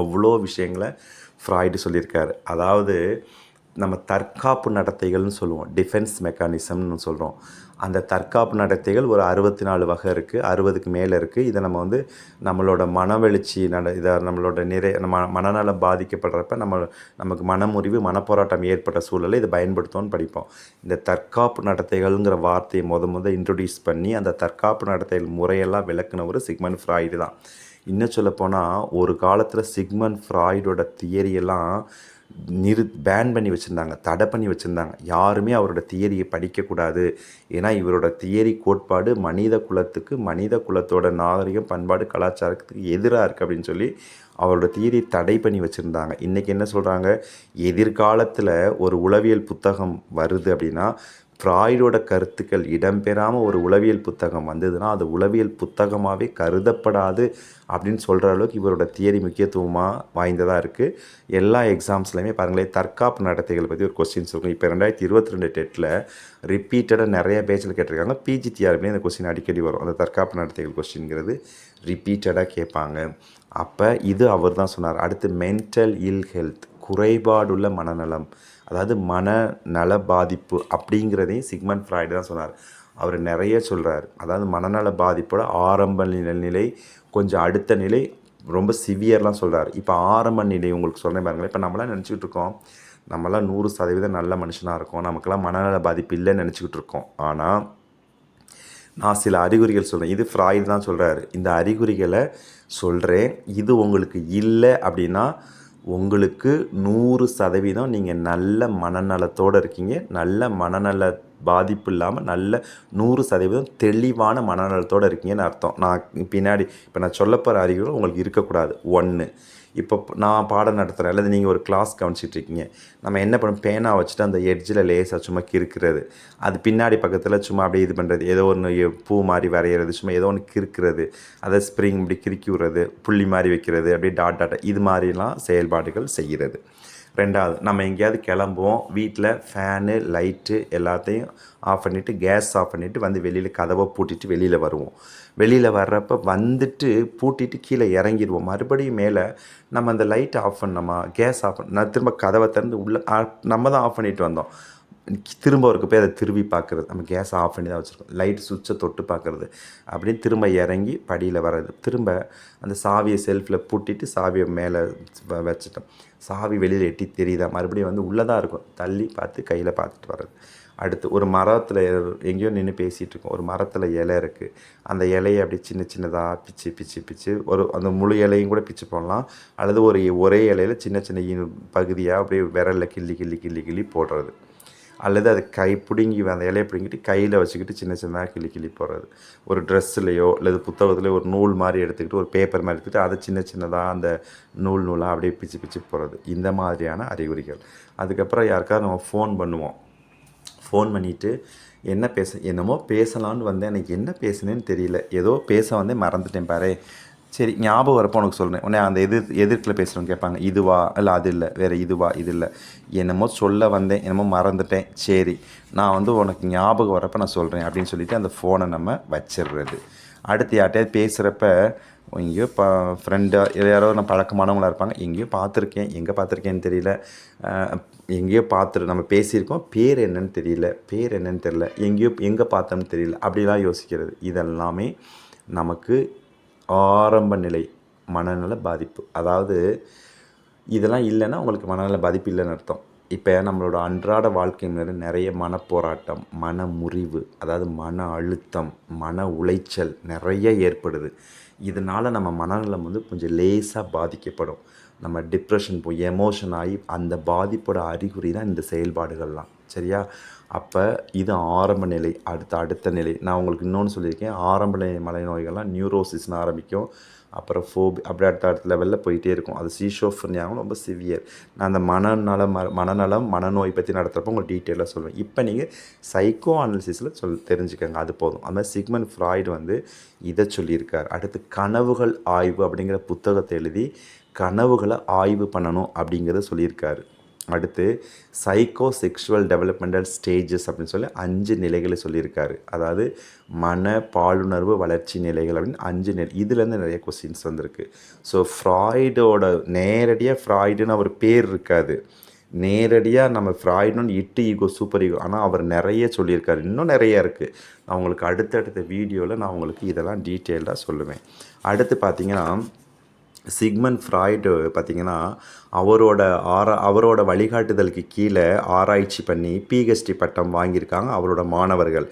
அவ்வளோ விஷயங்களை ஃப்ராய்டு சொல்லியிருக்காரு. அதாவது நம்ம தற்காப்பு நடத்தைகள்னு சொல்லுவோம், டிஃபென்ஸ் மெக்கானிசம்னு சொல்கிறோம். அந்த தற்காப்பு நடத்தைகள் ஒரு 64 வகை இருக்குது, 60க்கு மேலே இருக்குது. இதை நம்ம வந்து நம்மளோட மனவெழுச்சி இதை நம்மளோட மனநலம் பாதிக்கப்படுறப்ப நமக்கு மனமுறிவு, மனப்போராட்டம் ஏற்பட்ட சூழலை இதை பயன்படுத்தோன்னு படிப்போம். இந்த தற்காப்பு நடத்தைகள்ங்கிற வார்த்தையை இன்ட்ரொடியூஸ் பண்ணி அந்த தற்காப்பு நடத்தைகள் முறையெல்லாம் விளக்குனவர் சிக்மண்ட் ஃப்ராய்டு தான். இன்னும் சொல்லப்போனால் ஒரு காலத்தில் சிக்மண்ட் ஃப்ராய்டோட தியரியெல்லாம் பேன் பண்ணி வச்சுருந்தாங்க, தடை பண்ணி வச்சுருந்தாங்க. யாருமே அவரோட தியரியை படிக்கக்கூடாது, ஏன்னா இவரோட தியரி கோட்பாடு மனித குலத்தோட நாகரிகம், பண்பாடு, கலாச்சாரத்துக்கு எதிராக இருக்குது அப்படின்னு சொல்லி அவரோட தியரி தடை பண்ணி வச்சுருந்தாங்க. இன்றைக்கி என்ன சொல்கிறாங்க, எதிர்காலத்தில் ஒரு உளவியல் புத்தகம் வருது அப்படின்னா ஃப்ராய்டோட கருத்துக்கள் இடம்பெறாமல் ஒரு உளவியல் புத்தகம் வந்ததுன்னா அது உளவியல் புத்தகமாகவே கருதப்படாது அப்படின்னு சொல்கிற அளவுக்கு இவரோட தியரி முக்கியத்துவமாக வாய்ந்ததாக இருக்குது. எல்லா எக்ஸாம்ஸ்லையுமே பாருங்களேன், தற்காப்பு நடத்தைகளை பற்றி ஒரு கொஸ்டின்ஸ் இருக்கும். இப்போ 2022 டெட்டில் ரிப்பீட்டடாக நிறைய பேஜில் கேட்டிருக்காங்க. பிஜிடிஆர்பிலே இந்த கொஸ்டின் அடிக்கடி வரும். அந்த தற்காப்பு நடத்தைகள் கொஸ்டின்ங்கிறது ரிப்பீட்டடாக கேட்பாங்க. அப்போ இது அவர் தான் சொன்னார். அடுத்து மென்டல் இல் ஹெல்த், குறைபாடுள்ள மனநலம், அதாவது மனநல பாதிப்பு அப்படிங்கிறதையும் சிக்மண்ட் ஃப்ராய்டு தான் சொன்னார். அவர் நிறைய சொல்கிறார். அதாவது மனநல பாதிப்போட ஆரம்ப நிலை, கொஞ்சம் அடுத்த நிலை, ரொம்ப சிவியர்லாம் சொல்கிறாரு. இப்போ ஆரம்ப நிலை உங்களுக்கு சொல்கிறேன் பாருங்களேன். இப்போ நம்மளாம் நினச்சிக்கிட்டு இருக்கோம், நம்மளாம் 100% நல்ல மனுஷனாக இருக்கோம், நமக்கெல்லாம் மனநல பாதிப்பு இல்லைன்னு நினச்சிக்கிட்டு இருக்கோம். ஆனால் நான் சில அறிகுறிகள் சொல்கிறேன். இது ஃப்ராய்டு தான் சொல்கிறாரு. இந்த அறிகுறிகளை சொல்கிறேன். இது உங்களுக்கு இல்லை அப்படின்னா உங்களுக்கு 100% நீங்கள் நல்ல மனநலத்தோடு இருக்கீங்க. நல்ல மனநல பாதிப்பு இல்லாமல் நல்ல 100% தெளிவான மனநலத்தோடு இருக்கீங்கன்னு அர்த்தம். இப்போ நான் சொல்ல போகிற அறிகுறிகள் உங்களுக்கு இருக்கக்கூடாது. 1, இப்போ நான் பாடம் நடத்துகிறேன் அல்லது நீங்கள் ஒரு கிளாஸ் கவனிச்சிட்டு இருக்கீங்க. நம்ம என்ன பண்ணணும், பேனா வச்சுட்டு அந்த எட்ஜில் லேசாக சும்மா கிறுக்கிறது, அது பின்னாடி பக்கத்தில் சும்மா அப்படியே இது பண்ணுறது, ஏதோ ஒன்று பூ மாதிரி வரைகிறது, சும்மா ஏதோ ஒன்று கிறுக்கிறது, அதை ஸ்ப்ரிங் இப்படி கிறுக்கி விடுறது, புள்ளி மாதிரி வைக்கிறது, அப்படியே டாட் இது மாதிரிலாம் செயல்பாடுகள் செய்கிறது. 2வது, நம்ம எங்கேயாவது கிளம்புவோம், வீட்டில் ஃபேனு லைட்டு எல்லாத்தையும் ஆஃப் பண்ணிவிட்டு கேஸ் ஆஃப் பண்ணிவிட்டு வந்து வெளியில் கதவை பூட்டிட்டு வெளியில் வருவோம். வெளியில் வர்றப்போ வந்துட்டு பூட்டிட்டு கீழே இறங்கிடுவோம். மறுபடியும் மேலே நம்ம அந்த லைட்டை ஆஃப் பண்ணோமா, கேஸ் ஆஃப் நான் திரும்ப கதவை திறந்து உள்ளே நம்ம தான் ஆஃப் பண்ணிட்டு வந்தோம், திரும்ப ஒருக்கு போய் அதை திரும்பி பார்க்குறது, நம்ம கேஸை ஆஃப் பண்ணி தான் வச்சுருக்கோம், லைட் சுவிட்சை தொட்டு பார்க்குறது, அப்படின்னு திரும்ப இறங்கி படியில் வர்றது, திரும்ப அந்த சாவியை செல்ஃபில் பூட்டிட்டு சாவியை மேலே வச்சுட்டோம், சாவி வெளியில் எட்டி தெரியுதா, மறுபடியும் வந்து உள்ளே தான் இருக்கும், தள்ளி பார்த்து கையில் பார்த்துட்டு வர்றது. அடுத்து ஒரு மரத்தில் எங்கேயோ நின்று பேசிகிட்டு இருக்கோம், ஒரு மரத்தில் இலை இருக்குது, அந்த இலையை அப்படி சின்ன சின்னதாக பிச்சு அந்த முழு இலையும் கூட பிச்சு போடலாம், அல்லது ஒரே இலையில் சின்ன சின்ன பகுதியாக அப்படியே விரலில் கிள்ளி போடுறது, அல்லது அது பிடுங்கி அந்த இலையை பிடுங்கிட்டு கையில் வச்சுக்கிட்டு சின்ன சின்னதாக கிள்ளி போடுறது. ஒரு ட்ரெஸ்ஸுலையோ அல்லது புத்தகத்துலையோ ஒரு நூல் மாதிரி எடுத்துக்கிட்டு ஒரு பேப்பர் மாதிரி எடுத்துக்கிட்டு அதை சின்ன சின்னதாக அந்த நூலாக அப்படியே பிச்சு போடுறது. இந்த மாதிரியான அறிகுறிகள். அதுக்கப்புறம் யாருக்காவது நம்ம ஃபோன் பண்ணிவிட்டு என்னமோ பேசலான்னு வந்தேன், எனக்கு என்ன பேசுனேன்னு தெரியல, ஏதோ பேச வந்தேன் மறந்துட்டேன் பாரு, சரி ஞாபகம் வரப்போ உனக்கு சொல்கிறேன், உடனே அந்த எதிர்க்கில் பேசுகிறவங்க கேட்பாங்க, இதுவா, இல்லை அது இல்லை, வேறு இதுவா, இது இல்லை, என்னமோ சொல்ல வந்தேன், என்னமோ மறந்துட்டேன், சரி நான் உனக்கு ஞாபகம் வரப்போ நான் சொல்கிறேன் அப்படின்னு சொல்லிவிட்டு அந்த ஃபோனை நம்ம வச்சிடுறது. அடுத்து யார்கிட்டயாவது பேசுகிறப்ப எங்கேயோ ஃப்ரெண்டாக யாரோ நான் பழக்கமானவங்களாக இருப்பாங்க, எங்கேயோ பார்த்துருக்கேன், எங்கே பார்த்துருக்கேன்னு தெரியல, எங்கேயோ நம்ம பேசியிருக்கோம், பேர் என்னன்னு தெரியல, எங்கே பார்த்தோம்னு தெரியல, அப்படிலாம் யோசிக்கிறது. இதெல்லாமே நமக்கு ஆரம்ப நிலை மனநல பாதிப்பு. அதாவது இதெல்லாம் இல்லைன்னா உங்களுக்கு மனநல பாதிப்பு இல்லைன்னு அர்த்தம். இப்போ நம்மளோட அன்றாட வாழ்க்கை நிறைய மனப்போராட்டம், மன முறிவு, அதாவது மன அழுத்தம், மன உளைச்சல் நிறைய ஏற்படுது. இதனால் நம்ம மனநலம் கொஞ்சம் லேசாக பாதிக்கப்படும். நம்ம டிப்ரெஷன் போய் எமோஷன் ஆகி அந்த பாதிப்போட அறிகுறி தான் இந்த செயல்பாடுகள்லாம். சரியா? அப்போ இது ஆரம்ப நிலை. அடுத்த நிலை நான் உங்களுக்கு இன்னொன்று சொல்லியிருக்கேன், ஆரம்ப நிலை மனநோய்கள்லாம் நியூரோசிஸ்னு ஆரம்பிக்கும், அப்புறம் அப்படி அடுத்த லெவலில் போயிட்டே இருக்கும். அது சீஷோஃப்ரினியாவும் ரொம்ப சிவியர். நான் அந்த மனநலம் மனநோய் பற்றி நடத்துகிறப்போ உங்களுக்கு டீட்டெயிலாக சொல்லுவேன். இப்போ நீங்கள் சைக்கோ அனாலிசிஸில் தெரிஞ்சுக்கோங்க, அது போதும். அது மாதிரி சிக்மண்ட் ஃப்ராய்டு இதை சொல்லியிருக்கார். அடுத்து கனவுகள் ஆய்வு அப்படிங்கிற புத்தகத்தை எழுதி கனவுகளை ஆய்வு பண்ணணும் அப்படிங்கிறத சொல்லியிருக்காரு. அடுத்து சைக்கோ செக்ஷுவல் டெவலப்மெண்டல் ஸ்டேஜஸ் அப்படின்னு சொல்லி 5 நிலைகளை சொல்லியிருக்காரு. அதாவது மன பாலுணர்வு வளர்ச்சி நிலைகள் அப்படின்னு 5 நிலை. இதுலேருந்து நிறைய கொஸ்டின்ஸ் வந்திருக்கு. ஸோ நேரடியாக ஃப்ராய்டுன்னு அவர் பேர் இருக்காது, நேரடியாக நம்ம ஃப்ராய்டுன்னு ஈகோ சூப்பர் ஈகோ, ஆனால் அவர் நிறைய சொல்லியிருக்காரு, இன்னும் நிறைய இருக்குது. நான் உங்களுக்கு அடுத்தடுத்த வீடியோவில் நான் உங்களுக்கு இதெல்லாம் டீட்டெயில்டாக சொல்லுவேன். அடுத்து பார்த்திங்கன்னா சிக்மண்ட் ஃப்ராய்டு பார்த்திங்கன்னா அவரோட வழிகாட்டுதலுக்கு கீழே ஆராய்ச்சி பண்ணி பிஹெச்டி பட்டம் வாங்கியிருக்காங்க அவரோட மாணவர்கள்.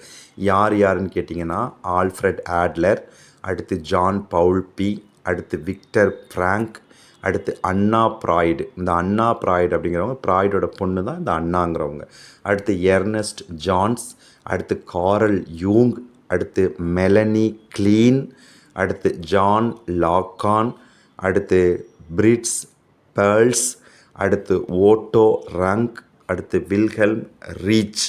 யாருன்னு கேட்டிங்கன்னா ஆல்ஃப்ரெட் ஆட்லர், அடுத்து ஜான் பவுல்பி, அடுத்து விக்டர் ஃப்ராங்க், அடுத்து அண்ணா ப்ராய்டு. இந்த அண்ணா ப்ராய்டு அப்படிங்கிறவங்க ப்ராய்டோட பொண்ணு தான் இந்த அண்ணாங்கிறவங்க. அடுத்து எர்னஸ்ட் ஜான்ஸ், அடுத்து காரல் யூங், அடுத்து மெலனி க்ளீன், அடுத்து ஜான் லாக்கான், அடுத்து பிரிட்ஸ் பேர்ல்ஸ், அடுத்து ஓட்டோ ரங்க், அடுத்து வில்ஹெல்ம் ரீச்.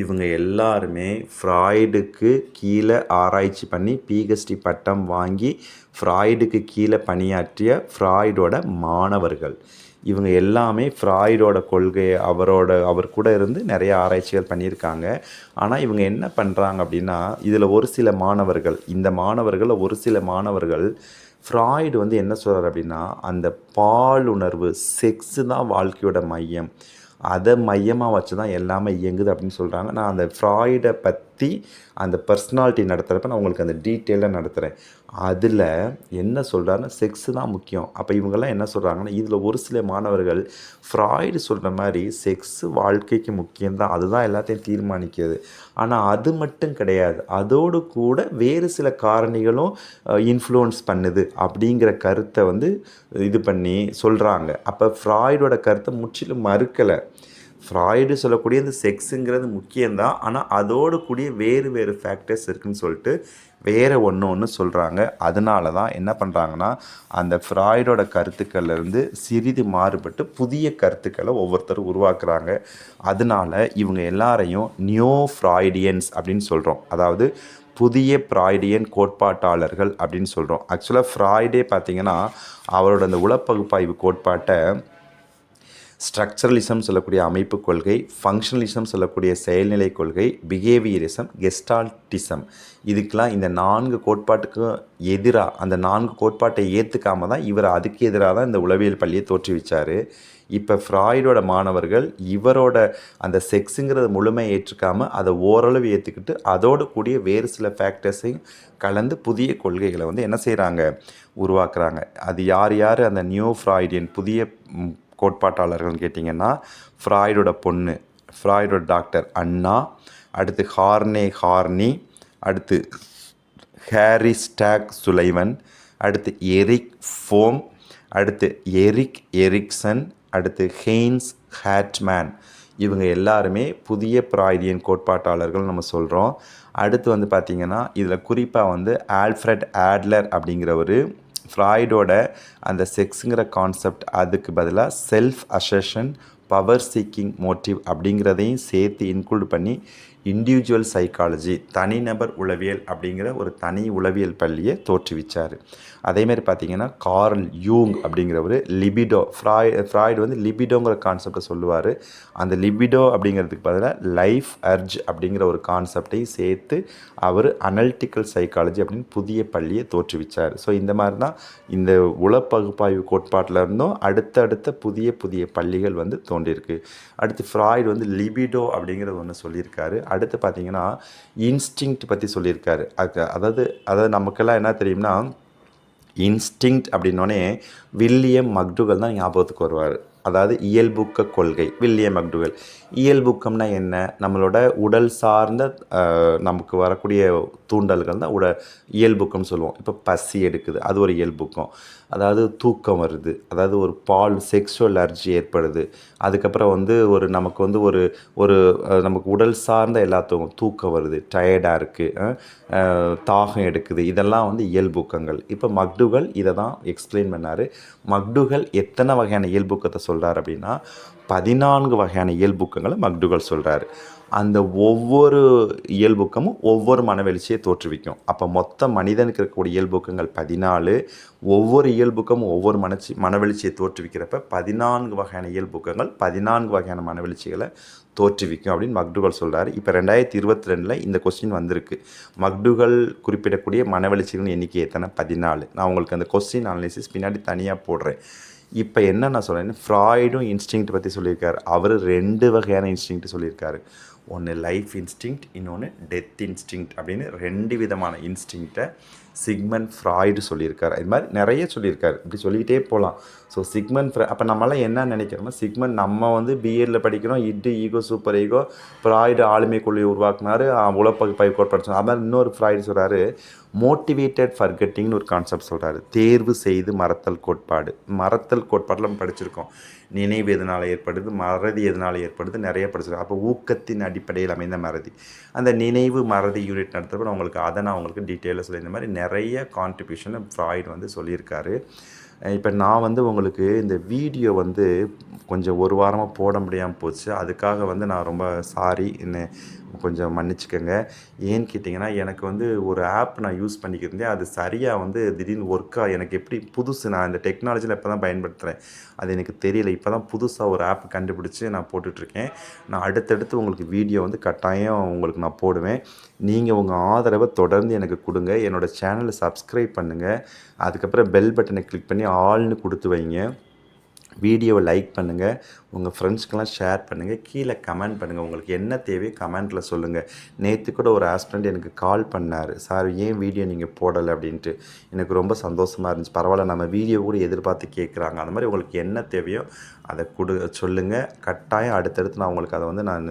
இவங்க எல்லாருமே ஃப்ராய்டுக்கு கீழே ஆராய்ச்சி பண்ணி பிஹெச்டி பட்டம் வாங்கி ஃப்ராய்டுக்கு கீழே பணியாற்றிய ஃப்ராய்டோட மாணவர்கள். இவங்க எல்லாமே ஃப்ராய்டோட கொள்கையை அவர் கூட இருந்து நிறைய ஆராய்ச்சிகள் பண்ணியிருக்காங்க. ஆனால் இவங்க என்ன பண்ணுறாங்க அப்படின்னா, இதில் ஒரு சில மாணவர்கள் ஃப்ராய்டு என்ன சொல்கிறார் அப்படின்னா, அந்த பாலுணர்வு செக்ஸு தான் வாழ்க்கையோட மையம், அதை மையமாக வச்சு தான் எல்லாமே இயங்குது அப்படின்னு சொல்கிறாங்க. நான் அந்த ஃப்ராய்டை பற்றி அந்த பர்சனாலிட்டி நடத்துகிறப்ப நான் உங்களுக்கு அந்த டீட்டெயிலாக நடத்துகிறேன். அதில் என்ன சொல்கிறாருன்னா செக்ஸு தான் முக்கியம். அப்போ இவங்கெல்லாம் என்ன சொல்கிறாங்கன்னா, இதில் ஒரு சில மாணவர்கள் ஃப்ராய்டு சொல்கிற மாதிரி செக்ஸு வாழ்க்கைக்கு முக்கியம்தான், அதுதான் எல்லாத்தையும் தீர்மானிக்கிறது. ஆனால் அது மட்டும் கிடையாது, அதோடு கூட வேறு சில காரணிகளும் இன்ஃப்ளூயன்ஸ் பண்ணுது அப்படிங்கிற கருத்தை வந்து இது பண்ணி சொல்கிறாங்க. அப்போ ஃப்ராய்டோட கருத்தை முற்றிலும் மறுக்கலை. ஃப்ராய்டு சொல்லக்கூடிய இந்த செக்ஸுங்கிறது முக்கியம்தான், ஆனால் அதோடு கூடிய வேறு வேறு ஃபேக்டர்ஸ் இருக்குதுன்னு சொல்லிட்டு வேறு ஒன்று சொல்கிறாங்க. அதனால தான் என்ன பண்ணுறாங்கன்னா, அந்த ஃப்ராய்டோட கருத்துக்கள்லேருந்து சிறிது மாறுபட்டு புதிய கருத்துக்களை ஒவ்வொருத்தரும் உருவாக்குறாங்க. அதனால இவங்க எல்லாரையும் நியோ ஃப்ராய்டியன்ஸ் அப்படின்னு சொல்கிறோம். அதாவது புதிய ஃப்ராய்டியன் கோட்பாட்டாளர்கள் அப்படின்னு சொல்கிறோம். ஆக்சுவலாக ஃப்ராய்டே பார்த்திங்கன்னா அவரோட அந்த உளப்பகுப்பாய்வு கோட்பாட்டை ஸ்ட்ரக்சரலிசம் சொல்லக்கூடிய அமைப்பு கொள்கை, ஃபங்க்ஷனலிசம் சொல்லக்கூடிய செயல்நிலை கொள்கை, பிஹேவியரிசம், கெஸ்டால்டிசம், இதுக்கெலாம் இந்த 4 கோட்பாட்டுக்கும் எதிராக, அந்த 4 கோட்பாட்டை ஏற்றுக்காமல் தான் இவர் அதுக்கு எதிராக தான் இந்த உளவியல் பள்ளியை தோற்றுவிச்சார். இப்போ ஃப்ராய்டோட மாணவர்கள் இவரோட அந்த செக்ஸுங்கிறத முழுமையை ஏற்றுக்காமல் அதை ஓரளவு ஏற்றுக்கிட்டு அதோடு கூடிய வேறு சில ஃபேக்டர்ஸையும் கலந்து புதிய கொள்கைகளை வந்து என்ன செய்கிறாங்க, உருவாக்குறாங்க. அது யார் யார் அந்த நியூ ஃப்ராய்டியன் புதிய கோட்பாட்டாளர்கள்னு கேட்டிங்கன்னா, ஃப்ராய்டோட பொண்ணு, ஃப்ராய்டோட டாக்டர் அண்ணா, அடுத்து ஹார்னி, அடுத்து ஹேரி ஸ்டாக் சுலைவன், அடுத்து எரிக் ஃபோம், அடுத்து எரிக்சன், அடுத்து ஹெய்ன்ஸ் ஹேட்மேன், இவங்க எல்லாருமே புதிய ஃப்ராய்டியன் கோட்பாட்டாளர்கள் நம்ம சொல்கிறோம். அடுத்து வந்து பார்த்திங்கன்னா இதில் குறிப்பாக வந்து ஆல்ஃப்ரெட் ஆட்லர் அப்படிங்கிறவர் ஃப்ராய்டோட அந்த செக்ஸுங்கிற கான்செப்ட் அதுக்கு பதிலாக self assertion, power seeking motive அப்படிங்கிறதையும் சேர்த்து இன்க்ளூட் பண்ணி இண்டிவிஜுவல் சைக்காலஜி, தனிநபர் உளவியல் அப்படிங்கிற ஒரு தனி உளவியல் பள்ளியை தோற்றுவிச்சார். அதேமாதிரி பார்த்திங்கன்னா கார்ல் யூங் அப்படிங்கிறவர் லிபிடோ, ஃப்ராய்டு வந்து லிபிடோங்கிற கான்செப்டை சொல்லுவார். அந்த லிபிடோ அப்படிங்கிறதுக்கு பதிலாக லைஃப் அர்ஜ் அப்படிங்கிற ஒரு கான்செப்டையும் சேர்த்து அவர் அனலிட்டிக்கல் சைக்காலஜி அப்படின்னு புதிய பள்ளியை தோற்றுவிச்சார். ஸோ இந்த மாதிரி தான் இந்த உளப்பகுப்பாய்வு கோட்பாட்டில் இருந்தும் அடுத்தடுத்த புதிய பள்ளிகள் வந்து தோன்றியிருக்கு. அடுத்து ஃப்ராய்டு வந்து லிபிடோ அப்படிங்கிறது ஒன்று சொல்லியிருக்காரு. அடுத்து பார்த்திங்கன்னா இன்ஸ்டிங்க்ட் பற்றி சொல்லியிருக்காரு. அதாவது நமக்கெல்லாம் என்ன தெரியும்னா, இன்ஸ்டிங்க்ட் அப்படின்னோடனே வில்லியம் மக்டூகல் தான் ஞாபகத்துக்கு வருவார். அதாவது இயல்பூக்க கொள்கை, வில்லியம் மக்டூகல். இயல்பூக்கம்னா என்ன, நம்மளோட உடல் சார்ந்த நமக்கு வரக்கூடிய தூண்டல்கள் தான் இயல்பூக்கம்னு சொல்லுவோம். இப்போ பசி எடுக்குது, அது ஒரு இயல்பூக்கம். அதாவது தூக்கம் வருது, அதாவது ஒரு செக்ஷுவல் அலர்ஜி ஏற்படுது. அதுக்கப்புறம் வந்து நமக்கு வந்து நமக்கு உடல் சார்ந்த எல்லாத்துக்கும் தூக்கம் வருது, டயர்டாக இருக்குது, தாகம் எடுக்குது, இதெல்லாம் வந்து இயல்பூக்கங்கள். இப்போ மக்டூகல் இதை தான் எக்ஸ்பிளைன் பண்ணார். மக்டூகல் எத்தனை வகையான இயல்பூக்கத்தை சொல்கிறார் அப்படின்னா 14 வகையான இயல்பூக்கங்களை மக்டூகல் சொல்கிறார். அந்த ஒவ்வொரு இயல்பூக்கமும் ஒவ்வொரு மனவெளிச்சியை தோற்றுவிக்கும். அப்போ மொத்த மனிதனுக்கு இருக்கக்கூடிய இயல்பூக்கங்கள் 14, ஒவ்வொரு இயல்பூக்கமும் ஒவ்வொரு மனவெளிச்சியை தோற்றுவிக்கிறப்ப 14 வகையான இயல்பூக்கங்கள் 14 வகையான மனவெளிச்சிகளை தோற்றுவிக்கும் அப்படின்னு மக்டூகல் சொல்கிறார். இப்போ 2022 இந்த கொஸ்டின் வந்திருக்கு. மக்டூகல் குறிப்பிடக்கூடிய மனவெளிச்சிகளின் எண்ணிக்கை எத்தனை? 14. நான் உங்களுக்கு அந்த கொஸ்டின் அனாலிசிஸ் பின்னாடி தனியாக போடுறேன். இப்போ என்ன நான் சொல்கிறேன்னா, ஃப்ராய்டும் இன்ஸ்டிங்க்ட் பற்றி சொல்லியிருக்காரு. அவர் 2 வகையான இன்ஸ்டிங்க்ட் சொல்லியிருக்காரு. ஒன்று லைஃப் இன்ஸ்டிங்க்ட், இன்னொன்று டெத் இன்ஸ்டிங்க்ட் அப்படின்னு 2 விதமான இன்ஸ்டிங்க்டை சிக்மண்ட் ஃப்ராய்டு சொல்லியிருக்காரு. இது மாதிரி நிறைய சொல்லியிருக்காரு. இப்படி சொல்லிக்கிட்டே போகலாம். ஸோ அப்போ நம்மளாம் என்ன நினைக்கிறோம்னா, சிக்மண்ட் நம்ம வந்து பிஎட்டில் படிக்கிறோம், ஈகோ, சூப்பர் ஈகோ, ஃப்ராய்டு ஆளுமை கொள்கையை உருவாக்குனார், உளப்பகுப்பாய்வு கோட்பாடு. அது மாதிரி இன்னொரு ஃப்ராய்டு சொல்கிறாரு மோட்டிவேட்டட் ஃபர்கெட்டிங்னு ஒரு கான்செப்ட் சொல்கிறாரு. தேர்வு செய்து மறத்தல் கோட்பாடு. மறத்தல் கோட்பாட்டில் நம்ம படிச்சிருக்கோம். நினைவு எதனால் ஏற்படுது, மறதி எதனால் ஏற்படுது, நிறைய படிச்சிருக்கோம். அப்போ ஊக்கத்தின் அடிப்படையில் அமைந்த மறதி. அந்த நினைவு மறதி யூனிட் நடத்துகிறப்ப நான் உங்களுக்கு டீட்டெயிலாக சொல்லி இந்த மாதிரி நிறைய கான்ட்ரிபியூஷனை ஃப்ராய்டு வந்து சொல்லியிருக்காரு. இப்போ நான் வந்து உங்களுக்கு இந்த வீடியோ வந்து கொஞ்சம் ஒரு வாரமாக போட முடியாமல் போச்சு. அதுக்காக வந்து நான் ரொம்ப சாரி, என்ன கொஞ்சம் மன்னிச்சுக்கோங்க. ஏன்னு கேட்டிங்கன்னா, எனக்கு வந்து ஒரு ஆப் நான் யூஸ் பண்ணிக்கிருந்தேன். அது சரியாக வந்து திடீர்னு எனக்கு எப்படி புதுசு, நான் இந்த டெக்னாலஜியில் இப்போ தான் பயன்படுத்துகிறேன். அது எனக்கு தெரியல. இப்போ தான் புதுசாக ஒரு ஆப் கண்டுபிடிச்சி நான் போட்டுட்ருக்கேன். நான் அடுத்தடுத்து உங்களுக்கு வீடியோ வந்து கட்டாயம் உங்களுக்கு நான் போடுவேன். நீங்கள் உங்கள் ஆதரவை தொடர்ந்து எனக்கு கொடுங்க. என்னோடய சேனலை சப்ஸ்கிரைப் பண்ணுங்கள். அதுக்கப்புறம் பெல் பட்டனை கிளிக் பண்ணி ஆல்னு கொடுத்து வைங்க. வீடியோவை லைக் பண்ணுங்கள், உங்கள் ஃப்ரெண்ட்ஸ்க்கெலாம் ஷேர் பண்ணுங்கள், கீழே கமெண்ட் பண்ணுங்கள். உங்களுக்கு என்ன தேவையோ கமெண்ட்டில் சொல்லுங்கள். நேற்று கூட ஒரு ஹஸ்பண்ட் எனக்கு கால் பண்ணார், சார் ஏன் வீடியோ நீங்கள் போடலை அப்படின்ட்டு. எனக்கு ரொம்ப சந்தோஷமாக இருந்துச்சு. பரவாயில்ல, நம்ம வீடியோ கூட எதிர்பார்த்து கேட்குறாங்க. அந்த மாதிரி உங்களுக்கு என்ன தேவையோ அதை சொல்லுங்கள். கட்டாயம் அடுத்தடுத்து நான் உங்களுக்கு அதை வந்து நான்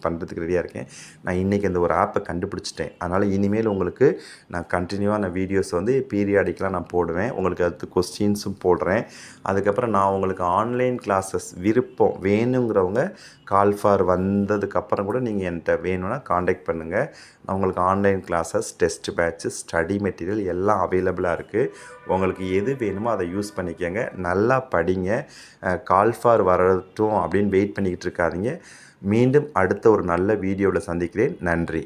பண்ணுறதுக்கு ரெடியாக இருக்கேன். நான் இன்றைக்கி அந்த ஒரு ஆப்பை கண்டுபிடிச்சிட்டேன். அதனால் இனிமேல் உங்களுக்கு நான் கண்டினியூவாக நான் வீடியோஸ் வந்து பீரியாடிக்கலாக நான் போடுவேன். உங்களுக்கு அடுத்து கொஸ்டின்ஸும் போடுறேன். அதுக்கப்புறம் நான் உங்களுக்கு ஆன்லைன் கிளாஸஸ் விருப்பம் வேணுங்கிறவங்க கால் ஃபார் வந்ததுக்கப்புறம் கூட நீங்கள் என்கிட்ட வேணும்னா காண்டாக்ட் பண்ணுங்கள். நான் உங்களுக்கு online classes, test patch, study material எல்லாம் அவைலபிளாக இருக்குது. உங்களுக்கு எது வேணுமோ அதை யூஸ் பண்ணிக்கோங்க. நல்லா படிங்க. கால் ஃபார் வரட்டும் அப்படின்னு வெயிட் பண்ணிக்கிட்டு இருக்காதீங்க. மீண்டும் அடுத்த ஒரு நல்ல வீடியோவில் சந்திக்கிறேன். நன்றி.